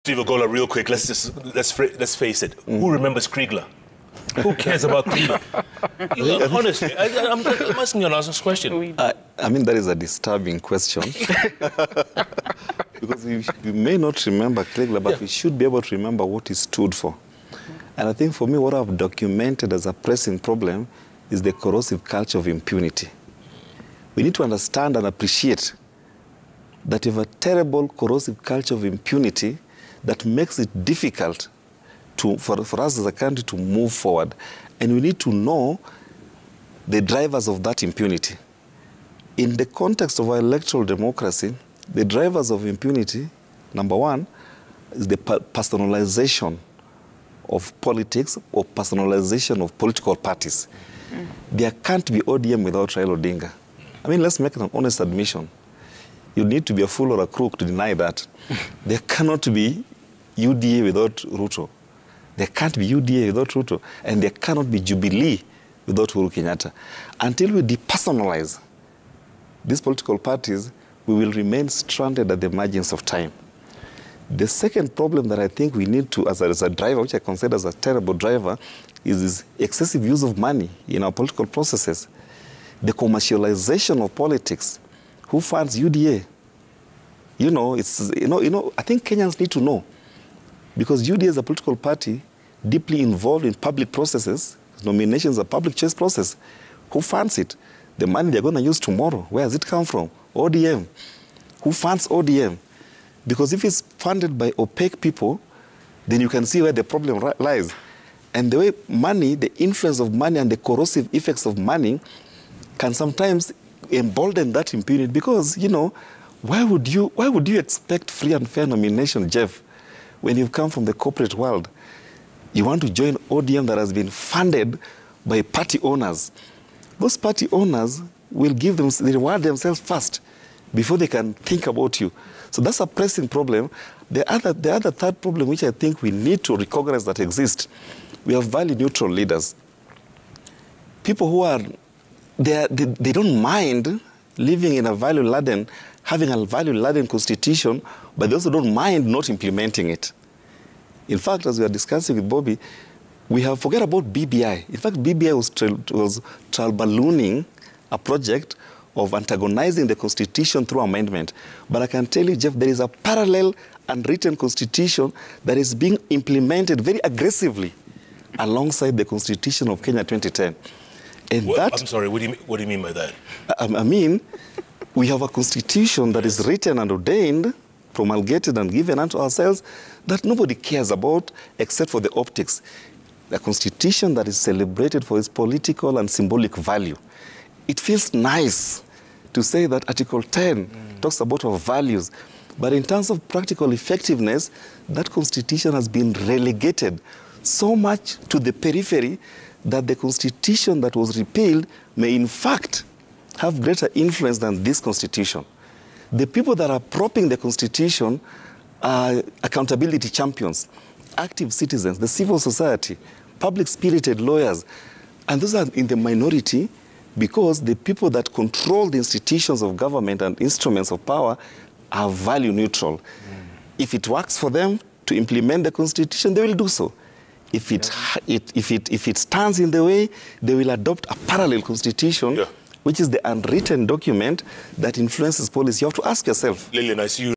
Steve Ogolla, real quick, let's face it. Who remembers Kriegler? Who cares about Kriegler? Honestly, I'm asking you an honest question. I mean, that is a disturbing question. Because we may not remember Kriegler, but we should be able to remember what he stood for. And I think for me, what I've documented as a pressing problem is the corrosive culture of impunity. We need to understand and appreciate that we have a terrible corrosive culture of impunity that makes it difficult for us as a country to move forward. And we need to know the drivers of that impunity. In the context of our electoral democracy, the drivers of impunity, number one, is the personalization of politics or personalization of political parties. There can't be ODM without Raila Odinga. I mean, let's make an honest admission. You need to be a fool or a crook to deny that. There cannot be UDA without Ruto. There can't be UDA without Ruto. And there cannot be Jubilee without Uhuru Kenyatta. Until we depersonalize these political parties, we will remain stranded at the margins of time. The second problem that I think we need to, as a driver, which I consider as a terrible driver, is this excessive use of money in our political processes. The commercialization of politics. Who funds UDA? I think Kenyans need to know. Because UDA is a political party deeply involved in public processes. Nominations are a public choice process. Who funds it? The money they're going to use tomorrow, where does it come from? ODM. Who funds ODM? Because if it's funded by opaque people, then you can see where the problem lies. And the way money, the influence of money and the corrosive effects of money can sometimes embolden that impunity. Because, why would you expect free and fair nomination, Jeff, when you've come from the corporate world? You want to join ODM that has been funded by party owners. Those party owners will they reward themselves first before they can think about you. So that's a pressing problem. The other third problem, which I think we need to recognize that exists, we have value-neutral leaders. People who they don't mind living in a value-laden, having a value-laden constitution, but they also don't mind not implementing it. In fact, as we are discussing with Bobby, we have forget about BBI. In fact, BBI was trial ballooning a project of antagonizing the constitution through amendment. But I can tell you, Jeff, there is a parallel unwritten constitution that is being implemented very aggressively alongside the constitution of Kenya 2010. And I'm sorry, what do you mean by that? I mean, we have a constitution that is written and ordained, promulgated and given unto ourselves that nobody cares about except for the optics. A constitution that is celebrated for its political and symbolic value. It feels nice to say that Article 10 talks about our values, but in terms of practical effectiveness, that constitution has been relegated so much to the periphery that the constitution that was repealed may in fact have greater influence than this constitution. The people that are propping the constitution are accountability champions, active citizens, the civil society, public-spirited lawyers, and those are in the minority because the people that control the institutions of government and instruments of power are value neutral. If it works for them to implement the constitution, they will do so. If it stands in the way, they will adopt a parallel constitution, which is the unwritten document that influences policy. You have to ask yourself. Lillian, I see you.